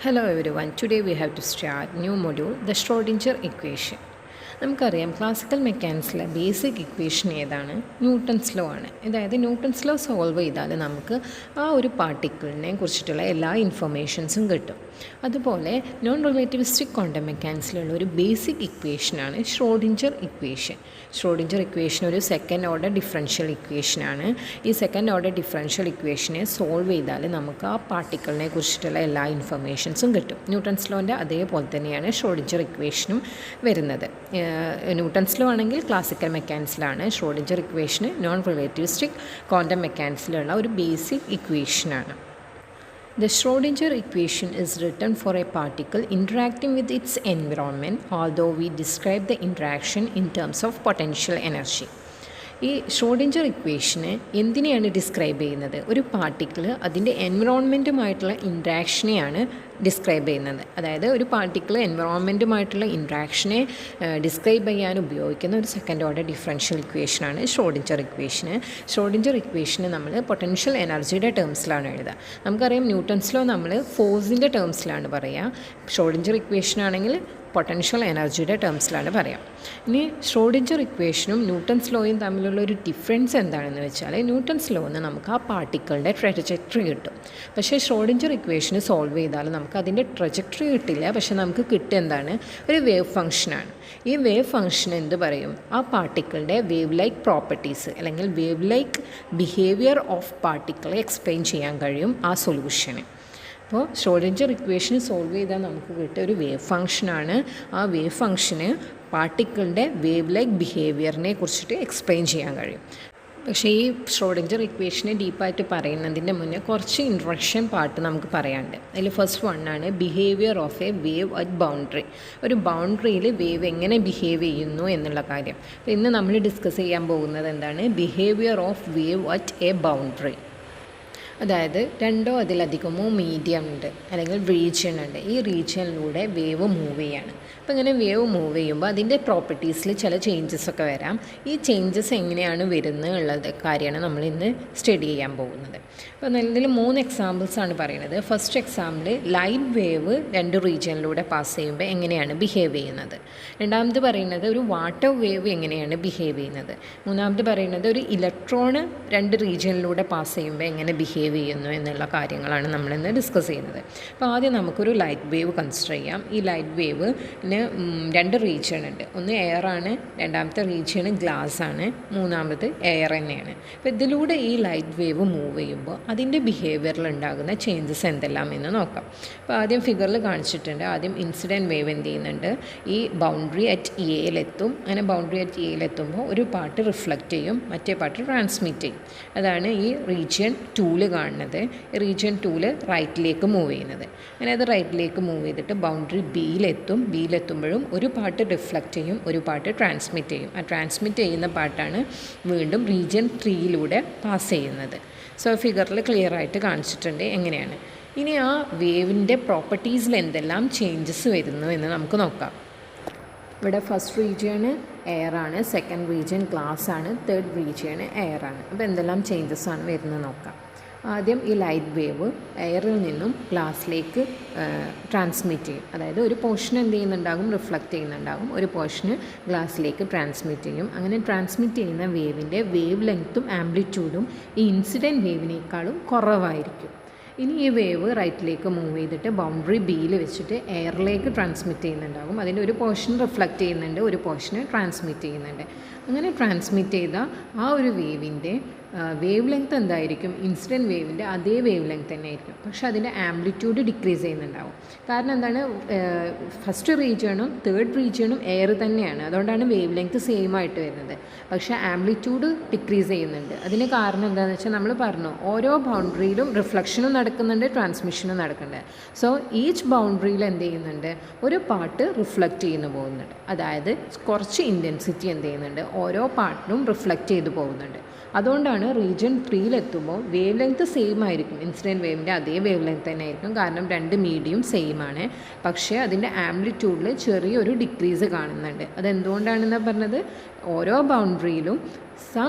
Hello everyone, today we have to start new module, the Schrodinger equation. നമുക്കറിയാം classical മെക്കാനിക്സിലെ basic equation ഏതാണ്? Newton's law ആണ്. അതായത് Newton's law solve ചെയ്താൽ നമുക്ക് ആ ഒരു പാർട്ടിക്കിളിനെ കുറിച്ചിട്ടുള്ള എല്ലാ ഇൻഫർമേഷൻസും കിട്ടും. അതുപോലെ നോൺ റിലേറ്റിവിസ്റ്റിക് ക്വാണ്ടം മെക്കാനിക്സിലുള്ള ഒരു ബേസിക് ഇക്വേഷനാണ് ഷ്രോഡിഞ്ചർ ഇക്വേഷൻ. ഷ്രോഡിഞ്ചർ ഇക്വേഷൻ ഒരു സെക്കൻഡ് ഓർഡർ ഡിഫറൻഷ്യൽ ഇക്വേഷനാണ്. ഈ സെക്കൻഡ് ഓർഡർ ഡിഫറൻഷ്യൽ ഇക്വേഷനെ സോൾവ് ചെയ്താൽ നമുക്ക് ആ പാർട്ടിക്കിളിനെ കുറിച്ചിട്ടുള്ള എല്ലാ ഇൻഫർമേഷൻസും കിട്ടും. ന്യൂട്ടൺസ് ലോൻ്റെ അതേപോലെ തന്നെയാണ് ഷ്രോഡിഞ്ചർ ഇക്വേഷനും വരുന്നത്. ന്യൂട്ടൺസ് ലോ ആണെങ്കിൽ ക്ലാസിക്കൽ മെക്കാനിക്സിലാണ്, ഷ്രോഡിഞ്ചർ ഇക്വേഷന് നോൺ റിലേറ്റിവിസ്റ്റിക് ക്വാണ്ടം മെക്കാനിക്സിലുള്ള ഒരു ബേസിക് ഇക്വേഷനാണ്. The Schrodinger equation is written for a particle interacting with its environment, although we describe the interaction in terms of potential energy. ഈ Schrödinger ഇക്വേഷന് എന്തിനെയാണ് describe ചെയ്യുന്നത്? ഒരു പാർട്ടിക്കിൾ അതിൻ്റെ എൻവിറോൺമെൻറ്റുമായിട്ടുള്ള ഇൻട്രാക്ഷനെയാണ് ഡിസ്ക്രൈബ് ചെയ്യുന്നത്. അതായത് ഒരു പാർട്ടിക്കിൾ എൻവിറോൺമെൻറ്റുമായിട്ടുള്ള ഇൻട്രാക്ഷനെ ഡിസ്ക്രൈബ് ചെയ്യാൻ ഉപയോഗിക്കുന്ന ഒരു സെക്കൻഡ് ഓർഡർ ഡിഫറൻഷ്യൽ ഇക്വേഷനാണ് ഷ്രോഡിഞ്ചർ ഇക്വേഷന്. ഷ്രോഡിഞ്ചർ ഇക്വേഷന് നമ്മൾ പൊട്ടൻഷ്യൽ എനർജിയുടെ ടേംസിലാണ് എഴുതുക. നമുക്കറിയാം ന്യൂട്ടൺസ് ലോ നമ്മൾ ഫോഴ്സിൻ്റെ ടേംസിലാണ് പറയുക. ഷ്രോഡിഞ്ചർ ഇക്വേഷനാണെങ്കിൽ പൊട്ടൻഷ്യൽ എനർജിയുടെ ടേംസിലാണ് പറയാം. ഇനി ഷ്രോഡിഞ്ചർ ഇക്വേഷനും ന്യൂട്ടൺസ് ലോയും തമ്മിലുള്ള ഒരു ഡിഫറൻസ് എന്താണെന്ന് വെച്ചാൽ, ന്യൂട്ടൺസ് ലോന്ന് നമുക്ക് ആ പാർട്ടിക്കിളിൻ്റെ ട്രജക്ടറി കിട്ടും. പക്ഷേ ഷ്രോഡിഞ്ചർ ഇക്വേഷന് സോൾവ് ചെയ്താൽ നമുക്ക് അതിൻ്റെ ട്രജക്ടറി കിട്ടില്ല. പക്ഷേ നമുക്ക് കിട്ടുക എന്താണ്? ഒരു വേവ് ഫംഗ്ഷനാണ്. ഈ വേവ് ഫംഗ്ഷൻ എന്ത് പറയും? ആ പാർട്ടിക്കിളിൻ്റെ വേവ് ലൈക്ക് പ്രോപ്പർട്ടീസ് അല്ലെങ്കിൽ വേവ് ലൈക്ക് ബിഹേവിയർ ഓഫ് പാർട്ടിക്കിളെ എക്സ്പ്ലെയിൻ ചെയ്യാൻ കഴിയും ആ സൊല്യൂഷന്. അപ്പോൾ ഷ്രോഡിഞ്ചർ ഇക്വേഷൻ സോൾവ് ചെയ്താൽ നമുക്ക് കിട്ടിയ ഒരു വേവ് ഫംഗ്ഷനാണ്. ആ വേവ് ഫംഗ്ഷന് പാർട്ടിക്കിളിൻ്റെ വേവ് ലൈക്ക് ബിഹേവിയറിനെ കുറിച്ചിട്ട് എക്സ്പ്ലെയിൻ ചെയ്യാൻ കഴിയും. പക്ഷേ ഈ ഷ്രോഡിഞ്ചർ ഇക്വേഷനെ ഡീപ്പായിട്ട് പറയുന്നതിൻ്റെ മുന്നേ കുറച്ച് ഇൻട്രൊഡക്ഷൻ പാർട്ട് നമുക്ക് പറയാനുണ്ട്. അതിൽ ഫസ്റ്റ് വണ്ണാണ് behaviour of a wave at boundary. ഒരു ബൗണ്ടറിയിൽ വേവ് എങ്ങനെ ബിഹേവ് ചെയ്യുന്നു എന്നുള്ള കാര്യം. അപ്പോൾ ഇന്ന് നമ്മൾ ഡിസ്കസ് ചെയ്യാൻ പോകുന്നത് എന്താണ്? Behaviour of wave at A boundary. അതായത് രണ്ടോ അതിലധികമോ മീഡിയം ഉണ്ട് അല്ലെങ്കിൽ റീജിയൻ ഉണ്ട്. ഈ റീജിയനിലൂടെ വേവ് മൂവ് ചെയ്യാണ്. അപ്പോൾ ഇങ്ങനെ വേവ് മൂവ് ചെയ്യുമ്പോൾ അതിൻ്റെ പ്രോപ്പർട്ടീസിൽ ചില ചേഞ്ചസ് ഒക്കെ വരാം. ഈ ചേഞ്ചസ് എങ്ങനെയാണ് വരുന്നത് ഉള്ളത് കാര്യമാണ് നമ്മൾ ഇന്ന് സ്റ്റഡി ചെയ്യാൻ പോകുന്നത്. അപ്പോൾ ഇതിൽ 3 എക്സാമ്പിൾസാണ് പറയുന്നത്. ഫസ്റ്റ് എക്സാമ്പിൾ ലൈറ്റ് വേവ് രണ്ട് റീജിയനിലൂടെ പാസ് ചെയ്യുമ്പോൾ എങ്ങനെയാണ് ബിഹേവ് ചെയ്യുന്നത്. രണ്ടാമത് പറയുന്നത് ഒരു വാട്ടർ വേവ് എങ്ങനെയാണ് ബിഹേവ് ചെയ്യുന്നത്. മൂന്നാമത് പറയുന്നത് ഒരു ഇലക്ട്രോണ് രണ്ട് റീജിയനിലൂടെ പാസ് ചെയ്യുമ്പോൾ എങ്ങനെ ബിഹേവ് ചെയ്യുന്നു എന്നുള്ള കാര്യങ്ങളാണ് നമ്മളിന്ന് ഡിസ്കസ് ചെയ്യുന്നത്. അപ്പോൾ ആദ്യം നമുക്കൊരു ലൈറ്റ് വേവ് കൺസിഡർ ചെയ്യാം. ഈ ലൈറ്റ് വേവിന് 2 റീജിയൺ ഉണ്ട്. ഒന്ന് എയറാണ്, രണ്ടാമത്തെ റീജിയൺ ഗ്ലാസ് ആണ്, മൂന്നാമത് എയർ തന്നെയാണ്. അപ്പോൾ ഇതിലൂടെ ഈ ലൈറ്റ് വേവ് മൂവ് ചെയ്യുമ്പോൾ അതിൻ്റെ ബിഹേവിയറിൽ ഉണ്ടാകുന്ന ചേഞ്ചസ് എന്തെല്ലാം എന്ന് നോക്കാം. അപ്പോൾ ആദ്യം ഫിഗറിൽ കാണിച്ചിട്ടുണ്ട്. ആദ്യം ഇൻസിഡൻറ്റ് വേവ് എന്ത് ചെയ്യുന്നുണ്ട്? ഈ ബൗണ്ടറി അറ്റ് എയിലെത്തും. അങ്ങനെ ബൗണ്ടറി അറ്റ് എയിലെത്തുമ്പോൾ ഒരു പാർട്ട് റിഫ്ലക്റ്റ് ചെയ്യും, മറ്റേ പാർട്ട് ട്രാൻസ്മിറ്റ് ചെയ്യും. അതാണ് ഈ റീജിയൻ 2 കാണുന്നത്. റീജിയൻ 2 റൈറ്റിലേക്ക് മൂവ് ചെയ്യുന്നത്. അങ്ങനെ അത് റൈറ്റിലേക്ക് മൂവ് ചെയ്തിട്ട് ബൗണ്ടറി ബിയിലെത്തും. ബിയിലെത്തുമ്പോഴും ഒരു പാർട്ട് റിഫ്ലക്റ്റ് ചെയ്യും, ഒരു പാർട്ട് ട്രാൻസ്മിറ്റ് ചെയ്യും. ആ ട്രാൻസ്മിറ്റ് ചെയ്യുന്ന പാർട്ടാണ് വീണ്ടും റീജിയൻ 3 പാസ് ചെയ്യുന്നത്. സോ ഫിഗറിൽ ക്ലിയർ ആയിട്ട് കാണിച്ചിട്ടുണ്ട് എങ്ങനെയാണ്. ഇനി ആ വേവിൻ്റെ പ്രോപ്പർട്ടീസിൽ എന്തെല്ലാം ചേഞ്ചസ് വരുന്നു എന്ന് നമുക്ക് നോക്കാം. ഇവിടെ first region എയറാണ്, second region glass ആണ്, തേർഡ് റീജിയണ് എയറാണ്. അപ്പോൾ എന്തെല്ലാം ചേഞ്ചസ് ആണ് വരുന്നത് നോക്കാം. ആദ്യം ഈ ലൈറ്റ് വേവ് എയറിൽ നിന്നും ഗ്ലാസ്സിലേക്ക് ട്രാൻസ്മിറ്റ് ചെയ്യും. അതായത് ഒരു പോർഷൻ എന്ത് ചെയ്യുന്നുണ്ടാകും? റിഫ്ലക്റ്റ് ചെയ്യുന്നുണ്ടാകും. ഒരു പോർഷന് ഗ്ലാസ്സിലേക്ക് ട്രാൻസ്മിറ്റ് ചെയ്യും. അങ്ങനെ ട്രാൻസ്മിറ്റ് ചെയ്യുന്ന വേവിൻ്റെ വേവ് ലെങ്ത്തും ആംപ്ലിറ്റ്യൂഡും ഈ ഇൻസിഡൻറ്റ് വേവിനേക്കാളും കുറവായിരിക്കും. ഇനി ഈ വേവ് റൈറ്റിലേക്ക് മൂവ് ചെയ്തിട്ട് ബൗണ്ടറി ബിയിൽ വെച്ചിട്ട് എയറിലേക്ക് ട്രാൻസ്മിറ്റ് ചെയ്യുന്നുണ്ടാകും. അതിൻ്റെ ഒരു പോർഷൻ റിഫ്ലക്റ്റ് ചെയ്യുന്നുണ്ട്, ഒരു പോർഷന് ട്രാൻസ്മിറ്റ് ചെയ്യുന്നുണ്ട്. അങ്ങനെ ട്രാൻസ്മിറ്റ് ചെയ്ത ആ ഒരു വേവിൻ്റെ വേവ് ലെങ്ത് എന്തായിരിക്കും? ഇൻസിഡൻറ്റ് വേവിൻ്റെ അതേ വേവ് ലെങ്ത് തന്നെ ആയിരിക്കും. പക്ഷേ അതിൻ്റെ ആംപ്ലിറ്റ്യൂഡ് ഡിക്രീസ് ചെയ്യുന്നുണ്ടാവും. കാരണം എന്താണ്? ഫസ്റ്റ് റീജിയണും തേർഡ് റീജിയണും എയർ തന്നെയാണ്. അതുകൊണ്ടാണ് വേവ് ലെങ്ത് സെയിം ആയിട്ട് വരുന്നത്. പക്ഷേ ആംപ്ലിറ്റ്യൂഡ് ഡിക്രീസ് ചെയ്യുന്നുണ്ട്. അതിന് കാരണം എന്താണെന്ന് വെച്ചാൽ നമ്മൾ പറഞ്ഞു, ഓരോ ബൗണ്ടറിയിലും റിഫ്ലക്ഷനും നടക്കുന്നുണ്ട്, ട്രാൻസ്മിഷനും നടക്കുന്നുണ്ട്. സോ ഈച്ച് ബൗണ്ടറിയിൽ എന്ത് ചെയ്യുന്നുണ്ട്? ഒരു പാർട്ട് റിഫ്ലക്റ്റ് ചെയ്യുന്നു പോകുന്നുണ്ട്. അതായത് കുറച്ച് ഇൻറ്റൻസിറ്റി എന്ത് ചെയ്യുന്നുണ്ട്? ഓരോ പാർട്ടിനും റിഫ്ലക്റ്റ് ചെയ്തു പോകുന്നുണ്ട്. അതുകൊണ്ടാണ് റീജിയൻ 3 വേവ് ലെങ്ത് സെയിം ആയിരിക്കും. ഇൻസിഡൻറ്റ് വേവിൻ്റെ അതേ വേവ് ലെങ്ത് തന്നെ ആയിരിക്കും. കാരണം രണ്ട് മീഡിയം സെയിം ആണ്. പക്ഷേ അതിൻ്റെ ആംപ്ലിറ്റ്യൂഡിൽ ചെറിയൊരു ഡിക്രീസ് കാണുന്നുണ്ട്. അതെന്തുകൊണ്ടാണെന്നാണ് പറഞ്ഞത്? ഓരോ ബൗണ്ടറിയിലും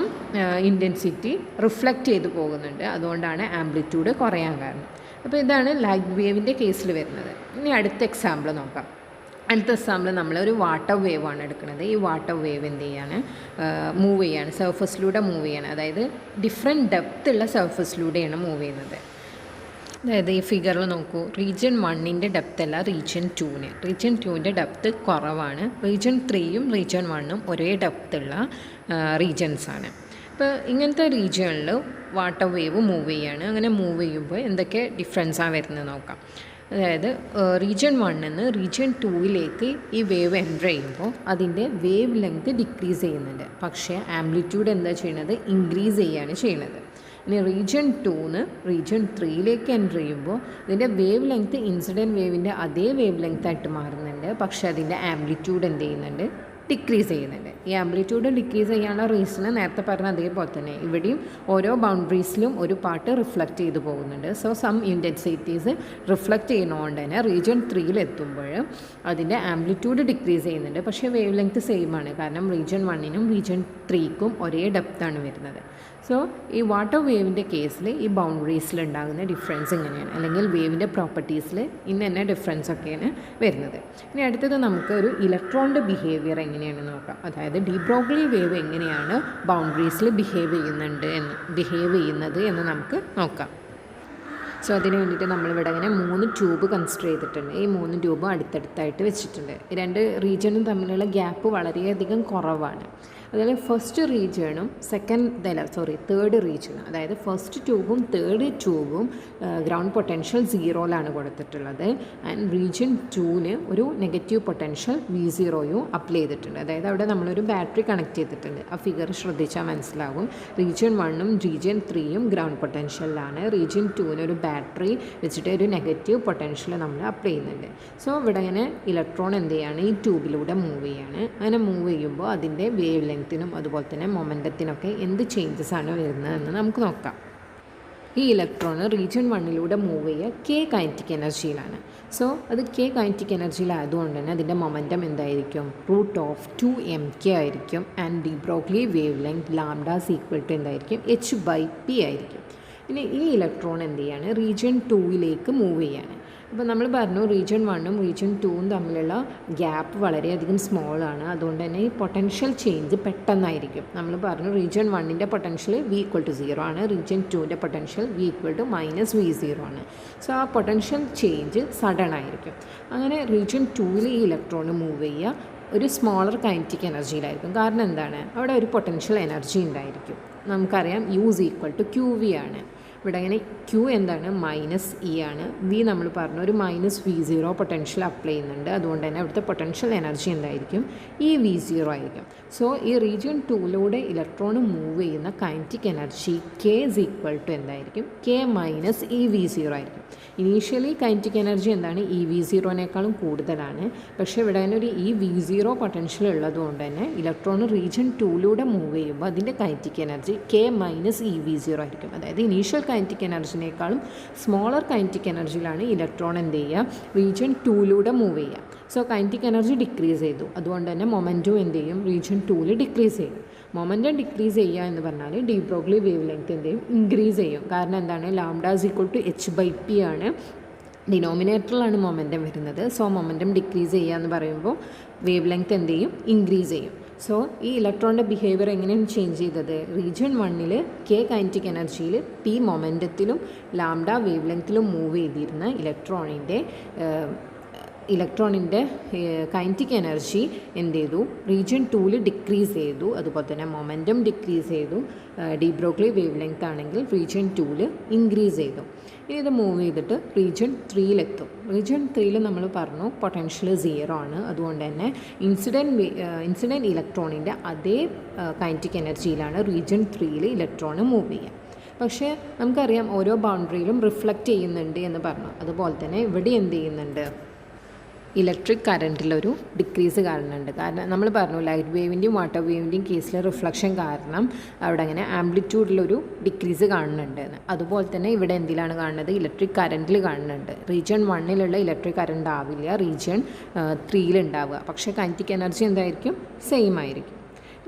ഇൻറ്റൻസിറ്റി റിഫ്ലക്റ്റ് ചെയ്ത് പോകുന്നുണ്ട്. അതുകൊണ്ടാണ് ആംപ്ലിറ്റ്യൂഡ് കുറയാൻ കാരണം. അപ്പോൾ ഇതാണ് ലൈറ്റ് വേവിൻ്റെ കേസിൽ വരുന്നത്. ഇനി അടുത്ത എക്സാമ്പിൾ നോക്കാം. അടുത്ത എക്സാമ്പിൾ നമ്മളൊരു വാട്ടർ വേവ് ആണ് എടുക്കുന്നത്. ഈ വാട്ടർ വേവ് എന്ത് ചെയ്യാണ്, മൂവ് ചെയ്യാണ്, സർഫസിലൂടെ മൂവ് ചെയ്യാണ്. അതായത് ഡിഫറെൻറ്റ് ഡെപ്ത്തുള്ള സർഫസിലൂടെയാണ് മൂവ് ചെയ്യുന്നത്. അതായത് ഈ ഫിഗറിൽ നോക്കൂ, റീജിയൻ 1ൻ്റെ ഡെപ്ത്ത് അല്ല റീജിയൻ 2ന്. റീജിയൻ 2ൻ്റെ ഡെപ്ത്ത് കുറവാണ്. റീജിയൻ 3യും റീജിയൻ 1ഉം ഒരേ ഡെപ്ത്തുള്ള റീജിയൻസാണ്. ഇപ്പോൾ ഇങ്ങനത്തെ റീജിയണിൽ വാട്ടർ വേവ് മൂവ് ചെയ്യാണ്. അങ്ങനെ മൂവ് ചെയ്യുമ്പോൾ എന്തൊക്കെ ഡിഫറൻസാണ് വരുന്നത് നോക്കാം. അതായത് റീജിയൻ 1 നിന്ന് റീജിയൻ 2ലേക്ക് ഈ വേവ് എൻ്റർ ചെയ്യുമ്പോൾ അതിൻ്റെ വേവ് ലെങ്ത് ഡിക്രീസ് ചെയ്യുന്നുണ്ട്. പക്ഷേ ആംപ്ലിറ്റ്യൂഡ് എന്താ ചെയ്യുന്നത്, ഇൻക്രീസ് ചെയ്യുകയാണ് ചെയ്യുന്നത്. ഇനി റീജിയൻ 2ന്ന് റീജിയൻ 3ലേക്ക് എൻ്റർ ചെയ്യുമ്പോൾ ഇതിൻ്റെ വേവ് ലെങ്ത്ത് ഇൻസിഡൻറ്റ് വേവിൻ്റെ അതേ വേവ് ലെങ്ത് ആയിട്ട് മാറുന്നുണ്ട്. പക്ഷേ അതിൻ്റെ ആംപ്ലിറ്റ്യൂഡ് എന്ത് ചെയ്യുന്നുണ്ട്, ഡിക്രീസ് ചെയ്യുന്നുണ്ട്. ഈ ആംപ്ലിറ്റ്യൂഡ് ഡിക്രീസ് ചെയ്യാനുള്ള റീസണ് നേരത്തെ പറഞ്ഞ അതേപോലെ തന്നെ ഇവിടെയും ഓരോ ബൗണ്ടറീസിലും ഒരു പാർട്ട് റിഫ്ലക്റ്റ് ചെയ്ത് പോകുന്നുണ്ട്. സോ സം ഇൻറ്റൻസിറ്റീസ് റിഫ്ലക്റ്റ് ചെയ്യുന്നതുകൊണ്ട് തന്നെ റീജിയൻ 3ലെത്തുമ്പോൾ അതിൻ്റെ ആംപ്ലിറ്റ്യൂഡ് ഡിക്രീസ് ചെയ്യുന്നുണ്ട്. പക്ഷേ വേവ് ലെങ്ത്ത് സെയിം ആണ്. കാരണം റീജിയൻ 1നും റീജിയൻ 3ക്കും ഒരേ ഡെപ്താണ് വരുന്നത്. സോ ഈ വാട്ടർ വേവിൻ്റെ കേസിൽ ഈ ബൗണ്ടറീസിൽ ഉണ്ടാകുന്ന ഡിഫറൻസ് ഇങ്ങനെയാണ്, അല്ലെങ്കിൽ വേവിൻ്റെ പ്രോപ്പർട്ടീസിൽ ഇന്ന ഡിഫറൻസ് ഒക്കെയാണ് വരുന്നത്. ഇനി അടുത്തത് നമുക്ക് ഒരു ഇലക്ട്രോണിൻ്റെ ബിഹേവിയർ എങ്ങനെയാണ് നോക്കാം. അതായത് ഡി ബ്രോഗ്ലി വേവ് എങ്ങനെയാണ് ബൗണ്ടറീസിൽ ബിഹേവ് ചെയ്യുന്നത് എന്ന് നമുക്ക് നോക്കാം. സോ അതിന് വേണ്ടിയിട്ട് നമ്മളിവിടെ അങ്ങനെ 3 ട്യൂബ് കൺസിഡർ ചെയ്തിട്ടുണ്ട്. ഈ 3 ട്യൂബും അടുത്തടുത്തായിട്ട് വെച്ചിട്ടുണ്ട്. ഈ 2 റീജിയനും തമ്മിലുള്ള ഗ്യാപ്പ് വളരെയധികം കുറവാണ്. അതുപോലെ ഫസ്റ്റ് റീജിയണും തേർഡ് റീജിയനും, അതായത് ഫസ്റ്റ് ട്യൂബും തേർഡ് ട്യൂബും ഗ്രൗണ്ട് പൊട്ടൻഷ്യൽ 0ലാണ് കൊടുത്തിട്ടുള്ളത്. ആൻഡ് റീജിയൻ 2ന് ഒരു നെഗറ്റീവ് പൊട്ടൻഷ്യൽ V0യും അപ്ലൈ ചെയ്തിട്ടുണ്ട്. അതായത് അവിടെ നമ്മളൊരു ബാറ്ററി കണക്ട് ചെയ്തിട്ടുണ്ട്. ആ ഫിഗർ ശ്രദ്ധിച്ചാൽ മനസ്സിലാകും. റീജിയൻ 1ഉം റീജിയൻ 3യും ഗ്രൗണ്ട് പൊട്ടൻഷ്യലിലാണ്. റീജിയൻ 2ന് ഒരു ബാറ്ററി വെച്ചിട്ട് ഒരു നെഗറ്റീവ് പൊട്ടൻഷ്യൽ നമ്മൾ അപ്ലൈ ചെയ്യുന്നുണ്ട്. സോ ഇവിടെ ഇങ്ങനെ ഇലക്ട്രോൺ എന്ത് ചെയ്യാണ്, ഈ ട്യൂബിലൂടെ മൂവ് ചെയ്യാണ്. അങ്ങനെ മൂവ് ചെയ്യുമ്പോൾ അതിൻ്റെ വേവ് ലെങ്ത്തിനും അതുപോലെ തന്നെ മൊമെൻറ്റത്തിനൊക്കെ എന്ത് ചേഞ്ചസ് ആണ് വരുന്നതെന്ന് നമുക്ക് നോക്കാം. ഈ ഇലക്ട്രോൺ റീജിയൻ 1ലൂടെ മൂവ് ചെയ്യുക കെ കൈനറ്റിക് എനർജിയിലാണ്. സോ അത് കെ കൈനറ്റിക് എനർജിയിലായതുകൊണ്ട് തന്നെ അതിൻ്റെ മൊമെൻറ്റം എന്തായിരിക്കും, √2mk ആയിരിക്കും. And de Broglie wavelength lambda's equal to എന്തായിരിക്കും, h/p ആയിരിക്കും. ഇനി ഈ ഇലക്ട്രോൺ എന്ത് ചെയ്യാണ്, റീജിയൻ 2ലേക്ക് മൂവ് ചെയ്യാണ്. അപ്പോൾ നമ്മൾ പറഞ്ഞു റീജിയൻ 1ഉം റീജിയൻ 2ഉം തമ്മിലുള്ള ഗ്യാപ്പ് വളരെയധികം സ്മോളാണ്. അതുകൊണ്ട് തന്നെ ഈ പൊട്ടൻഷ്യൽ ചേഞ്ച് പെട്ടെന്നായിരിക്കും. നമ്മൾ പറഞ്ഞു റീജിയൻ 1ൻ്റെ പൊട്ടൻഷ്യൽ V=0 ആണ്. റീജിയൻ 2ൻ്റെ പൊട്ടൻഷ്യൽ V=-V0 ആണ്. സോ ആ പൊട്ടൻഷ്യൽ ചേഞ്ച് സഡൻ ആയിരിക്കും. അങ്ങനെ റീജിയൻ 2ൽ ഈ ഇലക്ട്രോൺ മൂവ് ചെയ്യുക ഒരു സ്മോളർ കൈനറ്റിക് എനർജിയിലായിരിക്കും. കാരണം എന്താണ്, അവിടെ ഒരു പൊട്ടൻഷ്യൽ എനർജി ഉണ്ടായിരിക്കും. നമുക്കറിയാം U=QV ആണ്. ഇവിടെ അങ്ങനെ Q എന്താണ്, -E ആണ്. V നമ്മൾ പറഞ്ഞു ഒരു -V0 പൊട്ടൻഷ്യൽ അപ്ലൈ ചെയ്യുന്നുണ്ട്. അതുകൊണ്ട് തന്നെ അവിടുത്തെ പൊട്ടൻഷ്യൽ എനർജി എന്തായിരിക്കും, ഈ V0 ആയിരിക്കും. സോ ഈ റീജിയൻ 2ലൂടെ ഇലക്ട്രോൺ മൂവ് ചെയ്യുന്ന കൈനറ്റിക് എനർജി K എന്തായിരിക്കും, K-EV0 ആയിരിക്കും. ഇനീഷ്യലി കൈനറ്റിക് എനർജി എന്താണ്, EV0നേക്കാളും കൂടുതലാണ്. പക്ഷേ ഇവിടെ തന്നെ ഒരു EV0 പൊട്ടൻഷ്യൽ ഉള്ളതുകൊണ്ട് തന്നെ ഇലക്ട്രോൺ റീജിയൻ 2ലൂടെ മൂവ് ചെയ്യുമ്പോൾ അതിൻ്റെ കൈനറ്റിക് എനർജി K-EV0 ആയിരിക്കും. അതായത് ഇനീഷ്യൽ കൈനറ്റിക് എനർജിനേക്കാളും സ്മോളർ കൈനറ്റിക് എനർജിയിലാണ് ഇലക്ട്രോൺ എന്ത് ചെയ്യുക, റീജിയൻ 2ലൂടെ മൂവ് ചെയ്യുക. സോ കൈനറ്റിക് എനർജി ഡിക്രീസ് ചെയ്തു. അതുകൊണ്ട് തന്നെ മൊമെൻറ്റും എന്ത് ചെയ്യും, റീജിയൻ 2ൽ ഡിക്രീസ് ചെയ്യും. മൊമെൻറ്റം ഡിക്രീസ് ചെയ്യുക എന്ന് പറഞ്ഞാൽ ഡി ബ്രോഗ്ലി വേവ് ലെങ്ത് എന്ത് ചെയ്യും, ഇൻക്രീസ് ചെയ്യും. കാരണം എന്താണ്, λ=h/p ആണ്. ഡിനോമിനേറ്ററിലാണ് മൊമെൻറ്റം വരുന്നത്. സോ മൊമെൻറ്റം ഡിക്രീസ് ചെയ്യുക എന്ന് പറയുമ്പോൾ വേവ് ലെങ്ത് എന്ത് ചെയ്യും, ഇൻക്രീസ് ചെയ്യും. സോ ഈ ഇലക്ട്രോണിൻ്റെ ബിഹേവിയർ എങ്ങനെയാണ് ചേഞ്ച് ചെയ്തത്, റീജിയൻ 1ൽ K കൈനറ്റിക് എനർജിയിൽ P മൊമെൻറ്റത്തിലും λ വേവ് ലെങ്ത്തിലും മൂവ് ചെയ്തിരുന്ന ഇലക്ട്രോണിൻ്റെ കൈനറ്റിക് എനർജി എന്ത് ചെയ്തു, റീജിയൻ 2ൽ ഡിക്രീസ് ചെയ്തു. അതുപോലെ തന്നെ മൊമെൻറ്റം ഡിക്രീസ് ചെയ്തു. ഡി ബ്രോഗ്ലി വേവ് ലെങ്ത് ആണെങ്കിൽ റീജിയൻ 2ൽ ഇൻക്രീസ് ചെയ്തു. ഇനി ഇത് മൂവ് ചെയ്തിട്ട് റീജിയൻ 3ലെത്തും. റീജിയൻ 3ൽ നമ്മൾ പറഞ്ഞു പൊട്ടൻഷ്യൽ 0 ആണ്. അതുകൊണ്ട് തന്നെ ഇൻസിഡൻറ്റ് ഇലക്ട്രോണിൻ്റെ അതേ കൈനറ്റിക് എനർജിയിലാണ് റീജിയൻ 3ൽ ഇലക്ട്രോൺ മൂവ് ചെയ്യുക. പക്ഷേ നമുക്കറിയാം ഓരോ ബൗണ്ടറിയിലും റിഫ്ലക്റ്റ് ചെയ്യുന്നുണ്ട് എന്ന് പറഞ്ഞു. അതുപോലെ തന്നെ ഇവിടെ എന്ത് ചെയ്യുന്നുണ്ട്, ഇലക്ട്രിക് കറൻറ്റിലൊരു ഡിക്രീസ് കാണുന്നുണ്ട്. കാരണം നമ്മൾ പറഞ്ഞു ലൈറ്റ് വേവിൻ്റെയും വാട്ടർ വേവിൻ്റെയും കേസിൽ റിഫ്ലക്ഷൻ കാരണം അവിടെ അങ്ങനെ ആംപ്ലിറ്റ്യൂഡിലൊരു ഡിക്രീസ് കാണുന്നുണ്ട്. അതുപോലെ തന്നെ ഇവിടെ എന്തിലാണ് കാണുന്നത്, ഇലക്ട്രിക് കറൻറ്റിൽ കാണുന്നുണ്ട്. റീജിയൻ 1ലുള്ള ഇലക്ട്രിക് കറൻറ്റ് ആവില്ല റീജിയൻ 3ൽ ഉണ്ടാവുക. പക്ഷേ കൈനറ്റിക് എനർജി എന്തായിരിക്കും, സെയിം ആയിരിക്കും.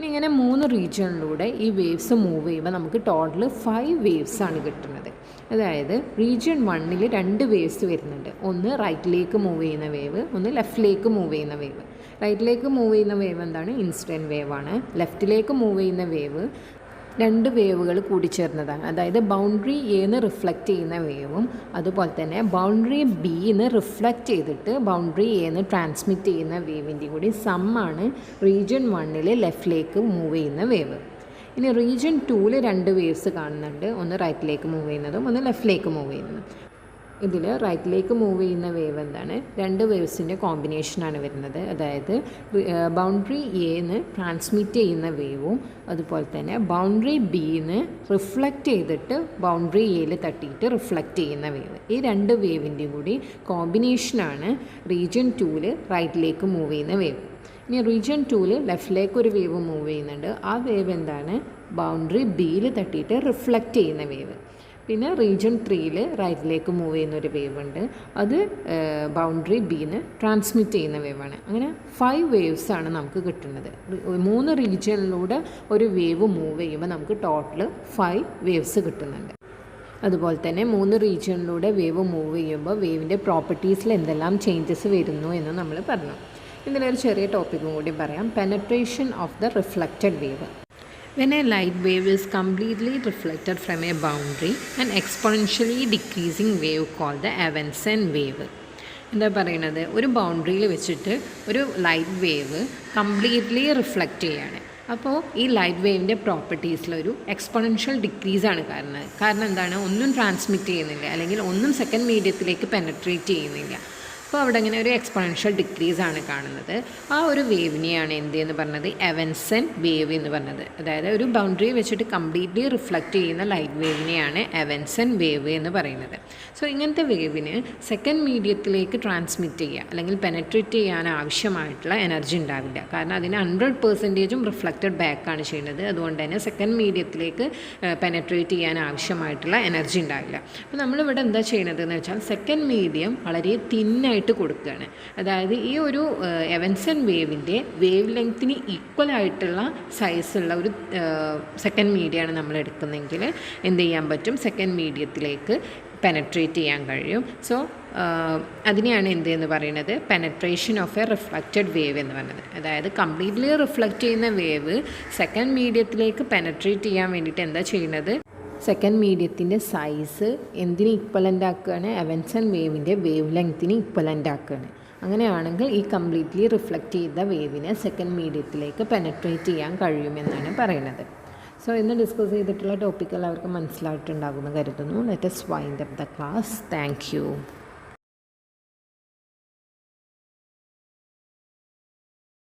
ഇനി ഇങ്ങനെ 3 റീജിയണിലൂടെ ഈ വേവ്സ് മൂവ് ചെയ്യുമ്പോൾ നമുക്ക് ടോട്ടൽ 5 വേവ്സ് ആണ് കിട്ടുന്നത്. അതായത് റീജിയൺ 1ൽ 2 വേവ്സ് വരുന്നുണ്ട്. ഒന്ന് റൈറ്റിലേക്ക് മൂവ് ചെയ്യുന്ന വേവ്, ഒന്ന് ലെഫ്റ്റിലേക്ക് മൂവ് ചെയ്യുന്ന വേവ്. റൈറ്റിലേക്ക് മൂവ് ചെയ്യുന്ന വേവ് എന്താണ്? ഇൻസിഡൻറ്റ് വേവ് ആണ്. ലെഫ്റ്റിലേക്ക് മൂവ് ചെയ്യുന്ന വേവ് 2 വേവുകൾ കൂടിച്ചേർന്നതാണ്. അതായത് ബൗണ്ടറി എന്ന് റിഫ്ലക്റ്റ് ചെയ്യുന്ന വേവും അതുപോലെ തന്നെ ബൗണ്ടറി ബിന്ന് റിഫ്ലക്റ്റ് ചെയ്തിട്ട് ബൗണ്ടറി എന്ന് ട്രാൻസ്മിറ്റ് ചെയ്യുന്ന വേവിൻ്റെയും കൂടി സമ്മാണ് റീജിയൺ 1ൽ ലെഫ്റ്റിലേക്ക് മൂവ് ചെയ്യുന്ന വേവ്. ഇനി റീജിയൺ 2ൽ 2 വേവ്സ് കാണുന്നുണ്ട്. ഒന്ന് റൈറ്റിലേക്ക് മൂവ് ചെയ്യുന്നതും ഒന്ന് ലെഫ്റ്റിലേക്ക് മൂവ് ചെയ്യുന്നതും. ഇതിൽ റൈറ്റിലേക്ക് മൂവ് ചെയ്യുന്ന വേവ് എന്താണ്? 2 വേവ്സിൻ്റെ കോമ്പിനേഷനാണ് വരുന്നത്. അതായത് ബൗണ്ടറി എന്ന് ട്രാൻസ്മിറ്റ് ചെയ്യുന്ന വേവും അതുപോലെ തന്നെ ബൗണ്ടറി ബിന്ന് റിഫ്ലക്റ്റ് ചെയ്തിട്ട് ബൗണ്ടറി എയിൽ തട്ടിയിട്ട് റിഫ്ലക്റ്റ് ചെയ്യുന്ന വേവ്. ഈ 2 വേവിൻ്റെയും കൂടി കോമ്പിനേഷനാണ് റീജിയൺ 2ൽ റൈറ്റിലേക്ക് മൂവ് ചെയ്യുന്ന വേവ്. ഇനി റീജിയൺ 2ൽ ലെഫ്റ്റിലേക്ക് ഒരു വേവ് മൂവ് ചെയ്യുന്നുണ്ട്. ആ വേവ് എന്താണ്? ബൗണ്ടറി ബിയിൽ തട്ടിയിട്ട് റിഫ്ലക്റ്റ് ചെയ്യുന്ന വേവ്. പിന്നെ റീജിയൺ 3ൽ റൈറ്റിലേക്ക് മൂവ് ചെയ്യുന്ന ഒരു വേവ് ഉണ്ട്. അത് ബൗണ്ടറി ബിന്ന് ട്രാൻസ്മിറ്റ് ചെയ്യുന്ന വേവാണ്. അങ്ങനെ 5 വേവ്സാണ് നമുക്ക് കിട്ടുന്നത്. 3 റീജിയണിലൂടെ ഒരു വേവ് മൂവ് ചെയ്യുമ്പോൾ നമുക്ക് ടോട്ടൽ 5 വേവ്സ് കിട്ടുന്നുണ്ട്. അതുപോലെ തന്നെ 3 റീജിയണിലൂടെ വേവ് മൂവ് ചെയ്യുമ്പോൾ വേവിൻ്റെ പ്രോപ്പർട്ടീസിൽ എന്തെല്ലാം ചേഞ്ചസ് വരുന്നു എന്ന് നമ്മൾ പറഞ്ഞു. ഇതിലൊരു ചെറിയ ടോപ്പിക്കും കൂടി പറയാം. Penetration of the reflected wave. When a light wave is completely reflected from a boundary, an exponentially decreasing wave called the Evanson wave. എന്താ പറയുന്നത്? ഒരു ബൗണ്ടറിയിൽ വെച്ചിട്ട് ഒരു ലൈറ്റ് വേവ് കംപ്ലീറ്റ്ലി റിഫ്ലക്റ്റ് ചെയ്യാണ്. അപ്പോൾ ഈ ലൈറ്റ് വേവിൻ്റെ പ്രോപ്പർട്ടീസിലൊരു എക്സ്പോണൻഷ്യൽ ഡിക്രീസാണ് കാരണം എന്താണ്? ഒന്നും ട്രാൻസ്മിറ്റ് ചെയ്യുന്നില്ല, അല്ലെങ്കിൽ ഒന്നും സെക്കൻഡ് മീഡിയത്തിലേക്ക് പെനട്രേറ്റ് ചെയ്യുന്നില്ല. അപ്പോൾ അവിടെ ഇങ്ങനെ ഒരു എക്സ്പോണൻഷ്യൽ ഡിക്രീസാണ് കാണുന്നത്. ആ ഒരു വേവിനെയാണ് എന്തെന്ന് പറഞ്ഞത്? എവൻസൺ വേവ് എന്ന് പറഞ്ഞത്. അതായത് ഒരു ബൗണ്ടറി വെച്ചിട്ട് കംപ്ലീറ്റ്ലി റിഫ്ലക്റ്റ് ചെയ്യുന്ന ലൈറ്റ് വേവിനെയാണ് എവൻസൺ വേവ് എന്ന് പറയുന്നത്. സോ ഇങ്ങനത്തെ വേവിന് സെക്കൻഡ് മീഡിയത്തിലേക്ക് ട്രാൻസ്മിറ്റ് ചെയ്യുക അല്ലെങ്കിൽ പെനട്രേറ്റ് ചെയ്യാൻ ആവശ്യമായിട്ടുള്ള എനർജി ഉണ്ടാവില്ല. കാരണം അതിന് 100% റിഫ്ലക്റ്റഡ് ബാക്കാണ് ചെയ്യുന്നത്. അതുകൊണ്ട് തന്നെ സെക്കൻഡ് മീഡിയത്തിലേക്ക് പെനട്രേറ്റ് ചെയ്യാൻ ആവശ്യമായിട്ടുള്ള എനർജി ഉണ്ടാവില്ല. അപ്പോൾ നമ്മളിവിടെ എന്താ ചെയ്യുന്നത് എന്ന് വെച്ചാൽ സെക്കൻഡ് മീഡിയം വളരെ തിന്നായിട്ട് കൊടുക്കുകയാണ്. അതായത് ഈ ഒരു എവൻസൺ വേവിൻ്റെ വേവ് ലെങ്ത്തിന് ഈക്വൽ ആയിട്ടുള്ള സൈസുള്ള ഒരു സെക്കൻഡ് മീഡിയമാണ് നമ്മൾ എടുക്കുന്നതെങ്കിൽ എന്ത് ചെയ്യാൻ പറ്റും? സെക്കൻഡ് മീഡിയത്തിലേക്ക് പെനട്രേറ്റ് ചെയ്യാൻ കഴിയും. സോ അതിനെയാണ് എന്തെന്ന് പറയുന്നത്? Penetration of A reflected wave എന്ന് പറയുന്നത്. അതായത് കംപ്ലീറ്റ്ലി റിഫ്ലക്റ്റ് ചെയ്യുന്ന വേവ് സെക്കൻഡ് മീഡിയത്തിലേക്ക് പെനട്രേറ്റ് ചെയ്യാൻ വേണ്ടിയിട്ട് എന്താ ചെയ്യുന്നത്? സെക്കൻഡ് മീഡിയത്തിൻ്റെ സൈസ് എന്തിന് ഈക്വലൻ്റ് ആക്കുകയാണ്? എവൻസൺ വേവിൻ്റെ വേവ് ലെങ്ത്തിന് ഈക്വലൻ്റ് ആക്കുകയാണ്. അങ്ങനെയാണെങ്കിൽ ഈ കംപ്ലീറ്റ്ലി റിഫ്ലക്റ്റ് ചെയ്ത വേവിനെ സെക്കൻഡ് മീഡിയത്തിലേക്ക് പെനട്രേറ്റ് ചെയ്യാൻ കഴിയുമെന്നാണ് പറയുന്നത്. സോ ഇന്ന് ഡിസ്കസ് ചെയ്തിട്ടുള്ള ടോപ്പിക് എല്ലാവർക്കും മനസ്സിലായിട്ടുണ്ടാകുമെന്ന് കരുതുന്നു. Let us wind up the class. Thank you.